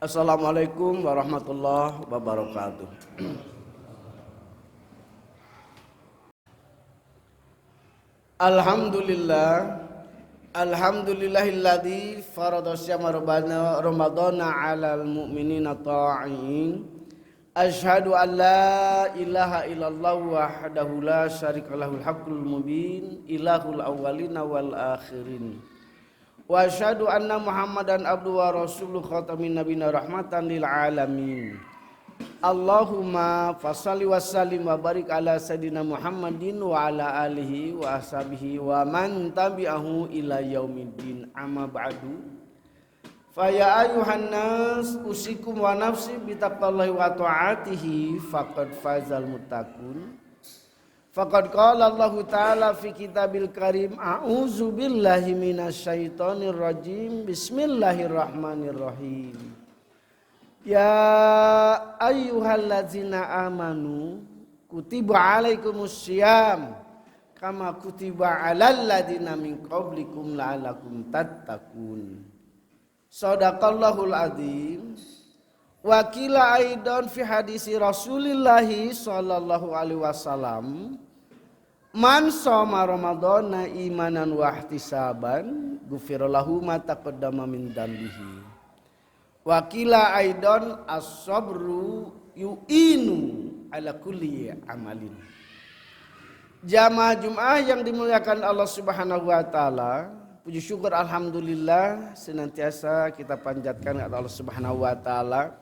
Assalamualaikum warahmatullahi wabarakatuh. Alhamdulillahilladzi farada syama ramadana 'alal mu'minina ta'in. Asyhadu an la ilaha illallah wahdahu la syarikallahul haqqul mubin ilahul awwalina wal akhirin. Wa asyhadu anna Muhammadan abduhu wa rasuluhu khatamin nabiyina rahmatan lil alamin. Allahumma fashalli wa sallim wa barik ala sayidina Muhammadin wa ala alihi wa ashabihi wa man tabi'ahu ila yaumiddin. Amma ba'du. Fa ya ayyuhan nas usikum wa nafsi bi taqwallahi wa ta'atihi faqad fazal muttaqun. Faqad qala Allah Ta'ala fi kitabil karim a'udzu billahi minasyaitonir rajim bismillahirrahmanirrahim. Ya ayyuhallazina amanu kutiba alaikumus syiyam kama kutiba alal ladzina min qablikum la'allakum tattaqun. Shadaqallahul adzim. Wa qila aidan fi hadisi Rasulillah sallallahu alaihi wasallam man shoma ramadhana imanan wa ihtisaban ghufira lahu ma taqaddama min dambihi. Wa qila aidan as-sabru yu'inu ala kulli amalin. Jamaah Jumat yang dimuliakan Allah Subhanahu wa taala, puji syukur alhamdulillah senantiasa kita panjatkan kepada Allah Subhanahu wa taala.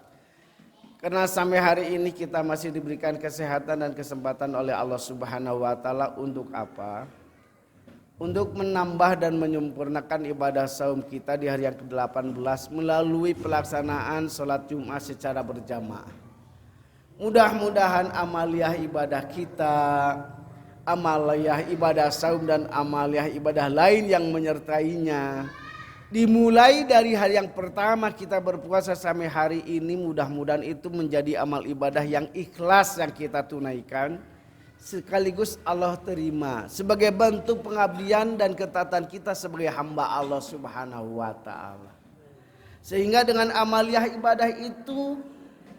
Karena sampai hari ini kita masih diberikan kesehatan dan kesempatan oleh Allah Subhanahu wa taala untuk apa? Untuk menambah dan menyempurnakan ibadah saum kita di hari yang ke-18 melalui pelaksanaan sholat Jumat secara berjamaah. Mudah-mudahan amaliyah ibadah kita, amaliyah ibadah saum dan amaliyah ibadah lain yang menyertainya, dimulai dari hari yang pertama kita berpuasa sampai hari ini, mudah-mudahan itu menjadi amal ibadah yang ikhlas yang kita tunaikan, sekaligus Allah terima sebagai bentuk pengabdian dan ketaatan kita sebagai hamba Allah Subhanahu wa taala. Sehingga dengan amaliyah ibadah itu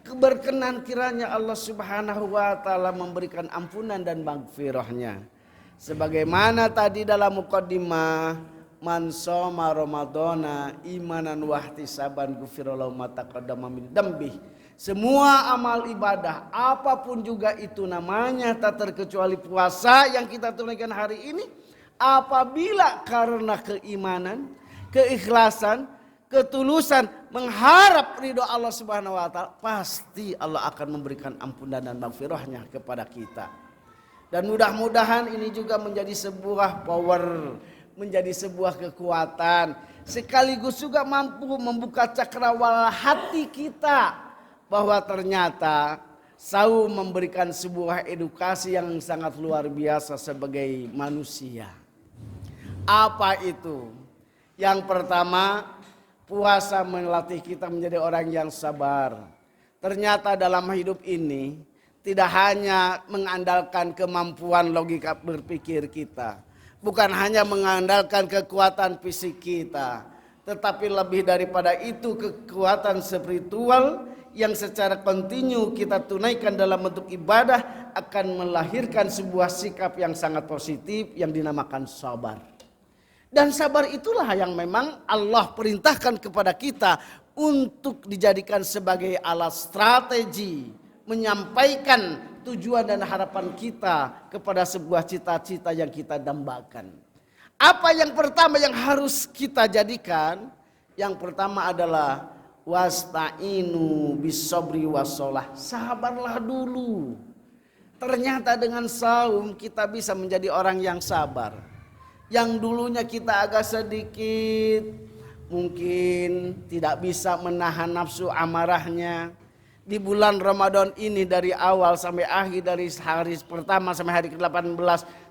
keberkenan kiranya Allah Subhanahu wa taala memberikan ampunan dan maghfirahnya. Sebagaimana tadi dalam muqaddimah, man shoma ramadhana imanan wa ihtisaban ghufira lahu ma taqaddama min dambihi. Semua amal ibadah apapun juga itu namanya, tak terkecuali puasa yang kita tunaikan hari ini, apabila karena keimanan, keikhlasan, ketulusan, mengharap ridho Allah Subhanahu wa taala, pasti Allah akan memberikan ampunan dan maghfirahnya kepada kita. Dan mudah-mudahan ini juga menjadi sebuah power, menjadi sebuah kekuatan, sekaligus juga mampu membuka cakrawala hati kita bahwa ternyata saum memberikan sebuah edukasi yang sangat luar biasa sebagai manusia. Apa itu? Yang pertama, puasa melatih kita menjadi orang yang sabar. Ternyata dalam hidup ini tidak hanya mengandalkan kemampuan logika berpikir kita, bukan hanya mengandalkan kekuatan fisik kita, tetapi lebih daripada itu kekuatan spiritual yang secara kontinu kita tunaikan dalam bentuk ibadah akan melahirkan sebuah sikap yang sangat positif yang dinamakan sabar. Dan sabar itulah yang memang Allah perintahkan kepada kita untuk dijadikan sebagai alat strategi menyampaikan tujuan dan harapan kita kepada sebuah cita-cita yang kita dambakan. Apa yang pertama yang harus kita jadikan? Yang pertama adalah wasta'inu bisobri wassalah. Sabarlah dulu. Ternyata dengan saum kita bisa menjadi orang yang sabar. Yang dulunya kita agak sedikit mungkin tidak bisa menahan nafsu amarahnya. Di bulan Ramadan ini dari awal sampai akhir, dari hari pertama sampai hari ke-18,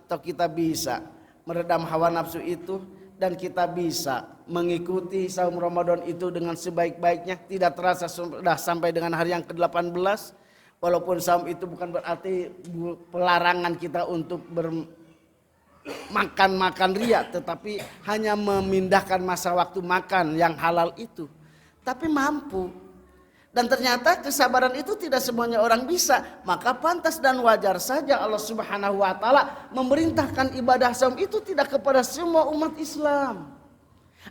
toh kita bisa meredam hawa nafsu itu dan kita bisa mengikuti saum Ramadan itu dengan sebaik-baiknya. Tidak terasa sudah sampai dengan hari yang ke-18. Walaupun saum itu bukan berarti pelarangan kita untuk makan ria, tetapi hanya memindahkan masa waktu makan yang halal itu. Tapi mampu Dan ternyata kesabaran itu tidak semuanya orang bisa. Maka pantas dan wajar saja Allah Subhanahu wa taala memerintahkan ibadah saum itu tidak kepada semua umat Islam.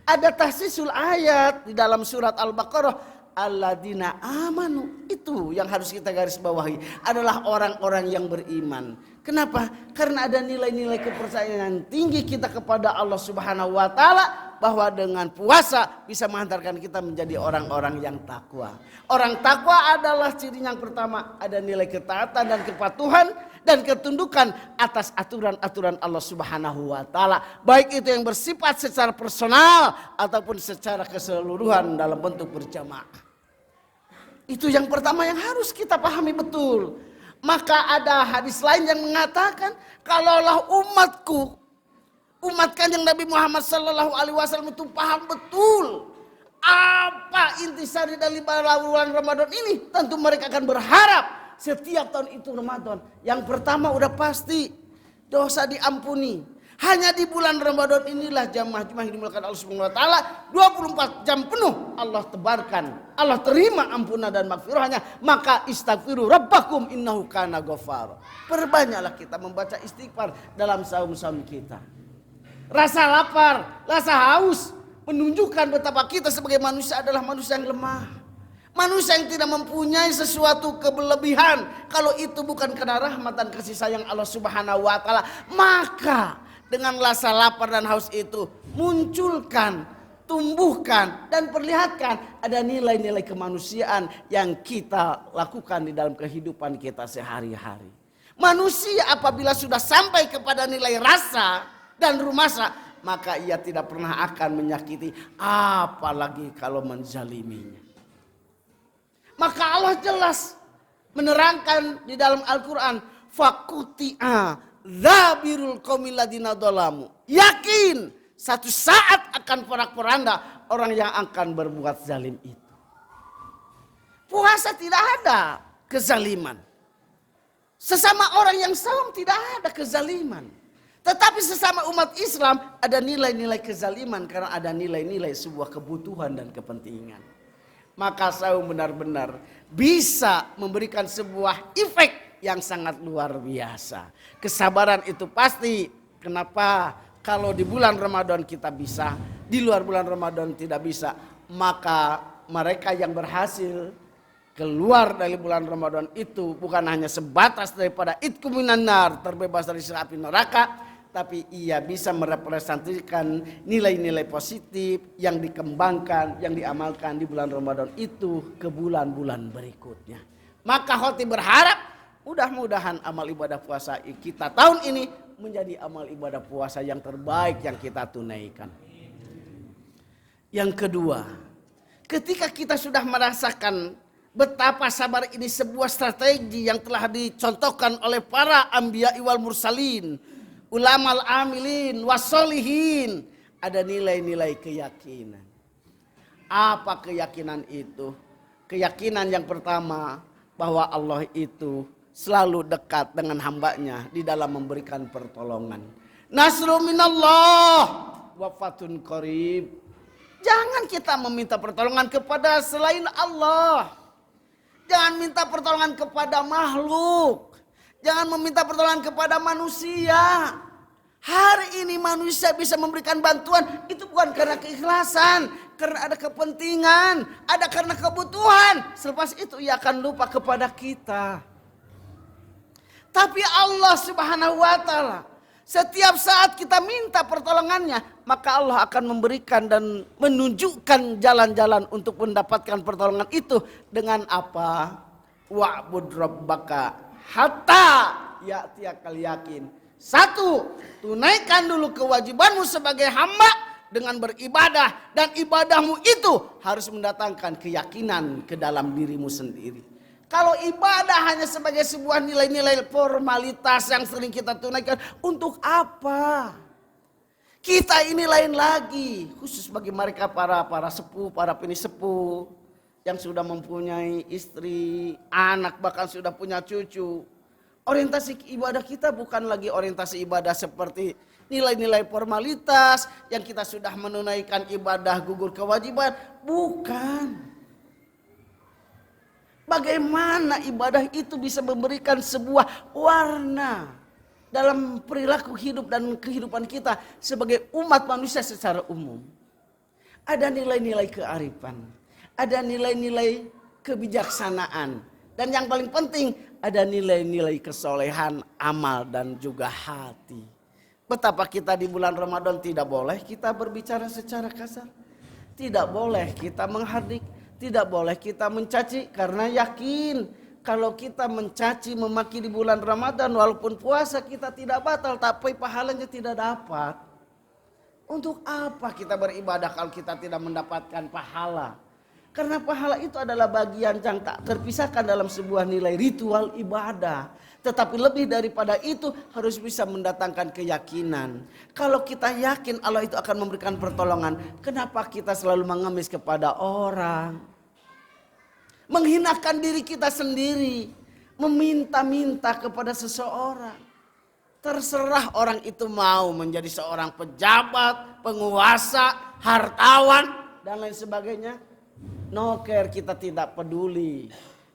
Ada tahsisul ayat di dalam surat Al-Baqarah, alladzina amanu, itu yang harus kita garis bawahi, adalah orang-orang yang beriman. Kenapa? Karena ada nilai-nilai kepercayaan tinggi kita kepada Allah Subhanahu wa taala, bahwa dengan puasa bisa menghantarkan kita menjadi orang-orang yang takwa. Orang takwa adalah ciri yang pertama, ada nilai ketaatan dan kepatuhan dan ketundukan atas aturan-aturan Allah Subhanahu wa taala, baik itu yang bersifat secara personal ataupun secara keseluruhan dalam bentuk berjamaah. Itu yang pertama yang harus kita pahami betul. Maka ada hadis lain yang mengatakan, kalaulah umat kanjeng Nabi Muhammad sallallahu alaihi wasallam itu paham betul apa intisari dari bulan Ramadan ini, tentu mereka akan berharap setiap tahun itu Ramadan. Yang pertama udah pasti dosa diampuni. Hanya di bulan Ramadan inilah jamaah-jamaah yang dimuliakan Allah Subhanahu wa taala 24 jam penuh Allah tebarkan. Allah terima ampunan dan maghfirahnya. Maka istaghfiru rabbakum innahu kana ghafar. Perbanyaklah kita membaca istighfar dalam saum-saum kita. Rasa lapar, rasa haus menunjukkan betapa kita sebagai manusia adalah manusia yang lemah. Manusia yang tidak mempunyai sesuatu kelebihan. Kalau itu bukan karena rahmat dan kasih sayang Allah Subhanahu wa taala, maka dengan rasa lapar dan haus itu munculkan, tumbuhkan dan perlihatkan ada nilai-nilai kemanusiaan yang kita lakukan di dalam kehidupan kita sehari-hari. Manusia apabila sudah sampai kepada nilai rasa dan rumasa, maka ia tidak pernah akan menyakiti, apalagi kalau menzaliminya. Maka Allah jelas menerangkan di dalam Al-Quran, fakuti'a dzabirul qaumil ladzina dzalamu. Yakin satu saat akan porak-poranda orang yang akan berbuat zalim itu. Puasa tidak ada kezaliman. Sesama orang yang saum tidak ada kezaliman. Tetapi sesama umat Islam ada nilai-nilai kezaliman karena ada nilai-nilai sebuah kebutuhan dan kepentingan. Maka saum benar-benar bisa memberikan sebuah efek yang sangat luar biasa. Kesabaran itu pasti. Kenapa? Kalau di bulan Ramadan kita bisa, di luar bulan Ramadan tidak bisa. Maka mereka yang berhasil keluar dari bulan Ramadan itu bukan hanya sebatas daripada itqu minan nar, terbebas dari siksa api neraka, tapi ia bisa merepresentasikan nilai-nilai positif yang dikembangkan, yang diamalkan di bulan Ramadan itu ke bulan-bulan berikutnya. Maka khotib berharap mudah-mudahan amal ibadah puasa kita tahun ini menjadi amal ibadah puasa yang terbaik yang kita tunaikan. Yang kedua, ketika kita sudah merasakan betapa sabar ini sebuah strategi yang telah dicontohkan oleh para anbiya wal mursalin, ulamal amilin wasolihin, ada nilai-nilai keyakinan. Apa keyakinan itu? Keyakinan yang pertama bahwa Allah itu selalu dekat dengan hambanya di dalam memberikan pertolongan. Nasru minallah wa fatun qarib. Jangan kita meminta pertolongan kepada selain Allah. Jangan minta pertolongan kepada makhluk. Jangan meminta pertolongan kepada manusia. Hari ini manusia bisa memberikan bantuan itu bukan karena keikhlasan, karena ada kepentingan, ada karena kebutuhan. Selepas itu ia akan lupa kepada kita. Tapi Allah Subhanahu wa taala setiap saat kita minta pertolongannya, maka Allah akan memberikan dan menunjukkan jalan-jalan untuk mendapatkan pertolongan itu dengan apa? Wa'bud rabbaka hatta ya'tiyakal yakin. Satu, tunaikan dulu kewajibanmu sebagai hamba dengan beribadah, dan ibadahmu itu harus mendatangkan keyakinan ke dalam dirimu sendiri. Kalau ibadah hanya sebagai sebuah nilai-nilai formalitas yang sering kita tunaikan, untuk apa? Kita ini lain lagi, khusus bagi mereka para sepuh, para penisepuh yang sudah mempunyai istri, anak, bahkan sudah punya cucu. Orientasi ibadah kita bukan lagi orientasi ibadah seperti nilai-nilai formalitas yang kita sudah menunaikan ibadah gugur kewajiban. Bukan. bagaimana ibadah itu bisa memberikan sebuah warna dalam perilaku hidup dan kehidupan kita sebagai umat manusia secara umum. Ada nilai-nilai kearifan, ada nilai-nilai kebijaksanaan, dan yang paling penting ada nilai-nilai kesolehan, amal dan juga hati. Betapa kita di bulan Ramadan tidak boleh kita berbicara secara kasar, tidak boleh kita menghardik, tidak boleh kita mencaci, karena yakin kalau kita mencaci memaki di bulan Ramadan walaupun puasa kita tidak batal tapi pahalanya tidak dapat. Untuk apa kita beribadah kalau kita tidak mendapatkan pahala? Karena pahala itu adalah bagian yang tak terpisahkan dalam sebuah nilai ritual ibadah. Tetapi lebih daripada itu harus bisa mendatangkan keyakinan. Kalau kita yakin Allah itu akan memberikan pertolongan, kenapa kita selalu mengemis kepada orang? Menghinakan diri kita sendiri, meminta-minta kepada seseorang. Terserah orang itu mau menjadi seorang pejabat, penguasa, hartawan, dan lain sebagainya. No care, kita tidak peduli.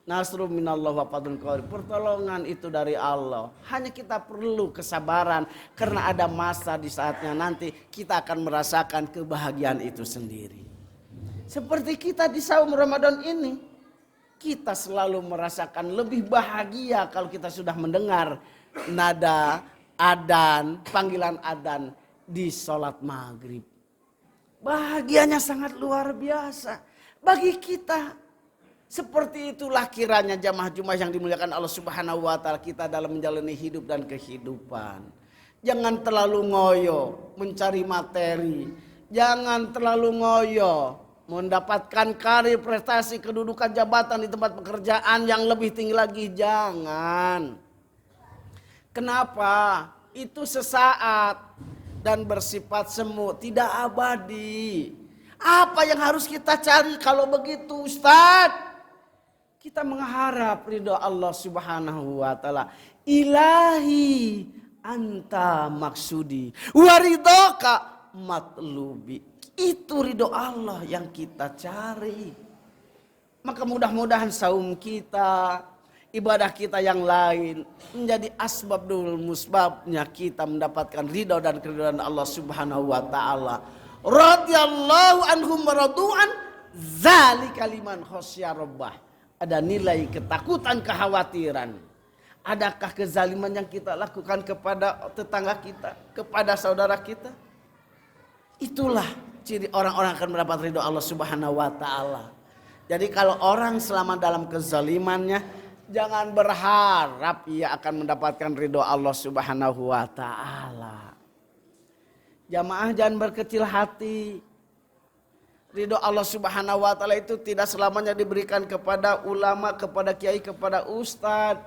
Nasrun minallah wa fadlun qarib. Pertolongan itu dari Allah. Hanya kita perlu kesabaran, karena ada masa di saatnya nanti kita akan merasakan kebahagiaan itu sendiri. Seperti kita di saum Ramadan ini. Kita selalu merasakan lebih bahagia kalau kita sudah mendengar nada adzan, panggilan adzan di sholat maghrib. Bahagianya sangat luar biasa bagi kita. Seperti itulah kiranya jamaah Jumat yang dimuliakan Allah Subhanahu wa taala kita dalam menjalani hidup dan kehidupan. Jangan terlalu ngoyo mencari materi, jangan terlalu ngoyo mendapatkan karir, prestasi, kedudukan, jabatan di tempat pekerjaan yang lebih tinggi lagi. Jangan. Kenapa? Itu sesaat dan bersifat semu, tidak abadi. Apa yang harus kita cari kalau begitu, Ustaz? Kita mengharap ridho Allah Subhanahu wa taala. Ilahi anta maksudi waridhoka matlubi. Itu ridho Allah yang kita cari. Maka mudah-mudahan saum kita, ibadah kita yang lain menjadi asbabul musbabnya kita mendapatkan ridho dan keridhaan Allah Subhanahu wa taala. Radhiyallahu anhum waradu'an dzalika liman khasya rabbah. Ada nilai ketakutan, kekhawatiran. Adakah kezaliman yang kita lakukan kepada tetangga kita, kepada saudara kita? Itulah ciri orang-orang akan mendapat ridho Allah Subhanahu wa taala. Jadi kalau orang selama dalam kezalimannya, jangan berharap ia akan mendapatkan ridho Allah Subhanahu wa taala. Jamaah jangan berkecil hati. Ridho Allah Subhanahu wa taala itu tidak selamanya diberikan kepada ulama, kepada kiai, kepada ustadz.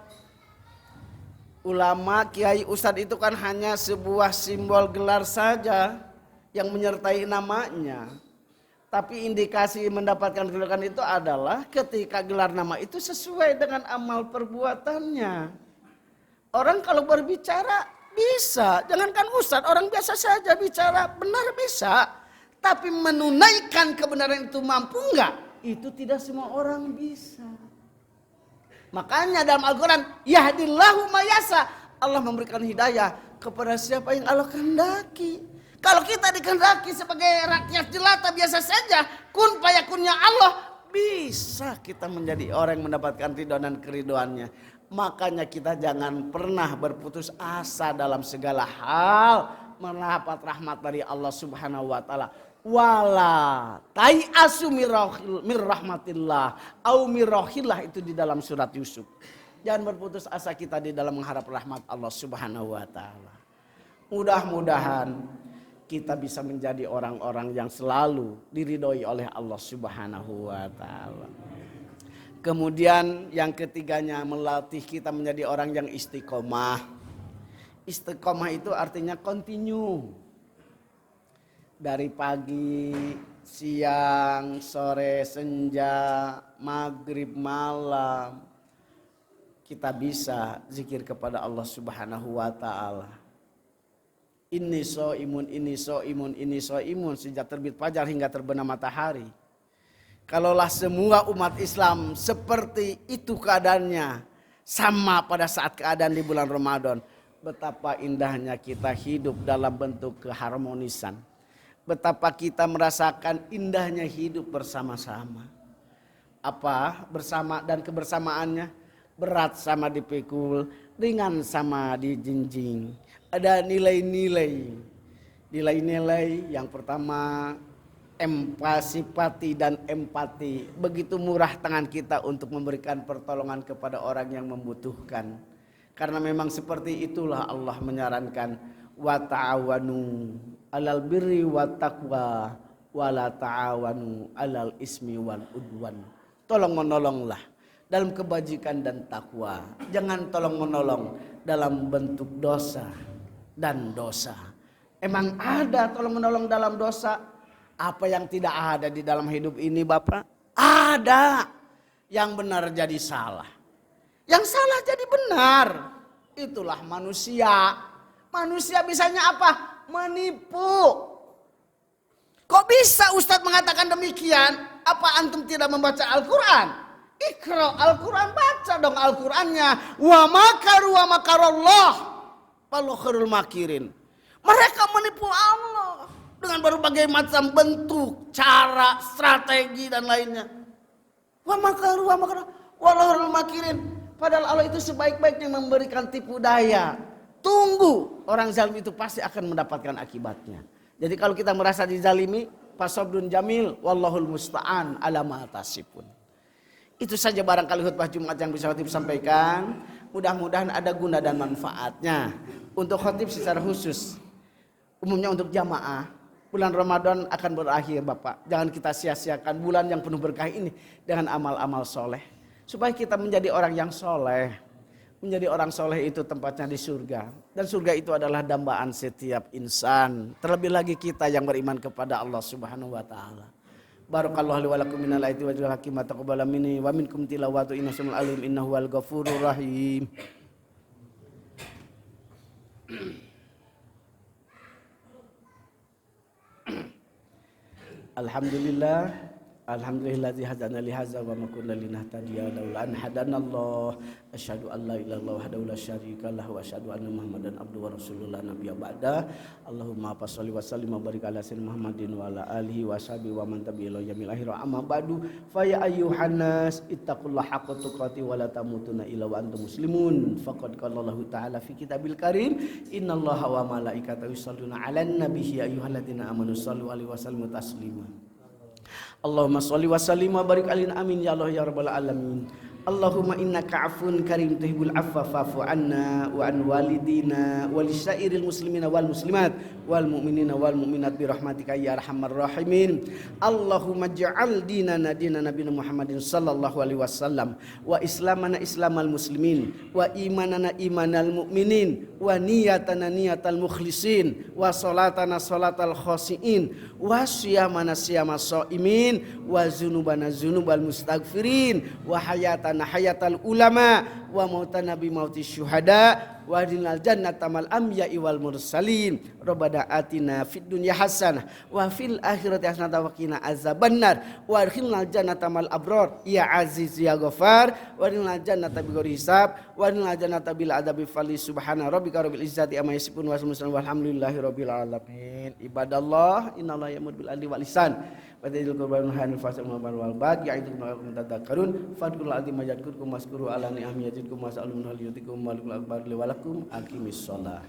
Ulama, kiai, ustadz itu kan hanya sebuah simbol gelar saja yang menyertai namanya. Tapi indikasi mendapatkan kedudukan itu adalah ketika gelar nama itu sesuai dengan amal perbuatannya. Orang kalau berbicara bisa, jangankan ustadz, orang biasa saja bicara benar bisa. Tapi menunaikan kebenaran itu mampu enggak? Itu tidak semua orang bisa. Makanya dalam Al-Quran, yahdillahu mayasa, Allah memberikan hidayah kepada siapa yang Allah kehendaki. Kalau kita dikehendaki sebagai rakyat jelata biasa saja, kun fayakunnya Allah, bisa kita menjadi orang yang mendapatkan ridho dan keridoannya. Makanya kita jangan pernah berputus asa dalam segala hal, mendapat rahmat dari Allah Subhanahu wa taala. Wala tai'asu mir rahmatillah au mirahillah, itu di dalam surat Yusuf. Jangan berputus asa kita di dalam mengharap rahmat Allah Subhanahu wa taala. Mudah-mudahan kita bisa menjadi orang-orang yang selalu diridhoi oleh Allah Subhanahu wa taala. Kemudian yang ketiganya, melatih kita menjadi orang yang istiqomah. Istiqomah itu artinya continue. Dari pagi, siang, sore, senja, maghrib, malam, kita bisa zikir kepada Allah Subhanahu wa taala. Inni so'imun, inni so'imun, inni so'imun, sejak terbit fajar hingga terbenam matahari. Kalaulah semua umat Islam seperti itu keadaannya, sama pada saat keadaan di bulan Ramadan, betapa indahnya kita hidup dalam bentuk keharmonisan. Betapa kita merasakan indahnya hidup bersama-sama. Apa bersama dan kebersamaannya? Berat sama dipikul, ringan sama dijinjing. Ada nilai-nilai. Nilai-nilai yang pertama, simpati dan empati. Begitu murah tangan kita untuk memberikan pertolongan kepada orang yang membutuhkan. Karena memang seperti itulah Allah menyarankan, wa ta'awanu 'alal birri wat taqwa wa la ta'awanu 'alal ismi wal udwan. Tolong menolonglah dalam kebajikan dan takwa. Jangan tolong menolong dalam bentuk dosa dan dosa. Emang ada tolong menolong dalam dosa? Apa yang tidak ada di dalam hidup ini Bapak? Ada. Yang benar jadi salah. Yang salah jadi benar. Itulah manusia. Manusia bisanya apa? Menipu. Kok bisa Ustadz mengatakan demikian? Apa antum tidak membaca Al-Quran? Iqra Al-Quran, baca dong Al-Qurannya. Wa makaru wa makarallah wallahu khairul makirin. Mereka menipu Allah dengan berbagai macam bentuk, cara, strategi dan lainnya. Wa makaru wa makaru wallahu khairul makirin. Padahal Allah itu sebaik-baiknya memberikan tipu daya. Tunggu, orang zalim itu pasti akan mendapatkan akibatnya. Jadi kalau kita merasa dizalimi, fasabrun jamil wallahul musta'an ala ma tasifun. Itu saja barangkali khutbah Jumat yang bisa khotib sampaikan. Mudah-mudahan ada guna dan manfaatnya. Untuk khotib secara khusus, umumnya untuk jamaah, bulan Ramadan akan berakhir Bapak. Jangan kita sia-siakan bulan yang penuh berkah ini dengan amal-amal soleh. Supaya kita menjadi orang yang soleh. Menjadi orang soleh itu tempatnya di surga. Dan surga itu adalah dambaan setiap insan. Terlebih lagi kita yang beriman kepada Allah Subhanahu wa ta'ala. Barakallahu li wa lakum minal ayati wa jalla hakim taqabbala minni wa minkum tilawatu innahu alim innahu wal ghafurur rahim. Alhamdulillah. Alhamdulillahzi hadana li hadza wa ma kunna linahtadiya laula an hadanallah. Asyhadu an la ilaha illallah wahdahu la syarika lahu wa asyhadu anna Muhammadan abduhu wa rasuluhu la nabiyya ba'da. Allahumma shalli wa sallim wa barik ala sayyidina Muhammadin wa ala alihi wa sahbihi wa man tabi'ahum ila yaumil akhir. Amma ba'du fa ya ayyuhan nas ittaqullaha haqqa tuqatih wa la tamutunna illa wa antum muslimun. Faqad qala Allah ta'ala fi kitabil karim, innallaha wa malaikatahu yusholluna 'alan nabiyyi ya ayyuhalladzina amanu shallu 'alaihi wa sallimu taslima. Allahumma sholli wa sallim wa barik alaihi amin ya Allah ya rabbal alamin. Allahumma innaka afun karim tuhibbul afwa fa'fu anna wa an walidina wa lisyairil muslimina wal muslimat wal mu'minina wal mu'minat bi rahmatika ya arhamar rahimin. Allahumma ja'al dinana dina nabiyina Muhammadin sallallahu alaihi wasallam wa islamana islamal muslimin wa imanana imanal mu'minin wa niyatana niyatal mukhlisin wa salatana salatal khashiin wa siyamana siyamas shaimin wa zunubana zunubal mustaghfirin wa hayatana hayatal ulama wa mautana bi mautis syuhada wa dinal jannata mal anbiya'i wal mursalin. Rabbana atina fid dunya hasanah wa fil akhirati hasanah wa qina azabannar wa adkhilnal jannata mal abrar ya aziz ya ghafar wa adkhilnal jannata bi ghairi hisab wa adkhilnal jannata bil adabi fali subhana rabbika rabbil izzati amma yasifun wa salamun walhamdulillahi rabbil alamin. Ibadallah innallaha ya'muru bil adli wal ihsan wa yahdil qurban hanil fasal wal baqi ya'idukum wa tadhakkarun fadkurul azim yadkurkum waskuru ala ni'am yazidkum wasallallahu alaihi wa sallam. Aqimis shalah.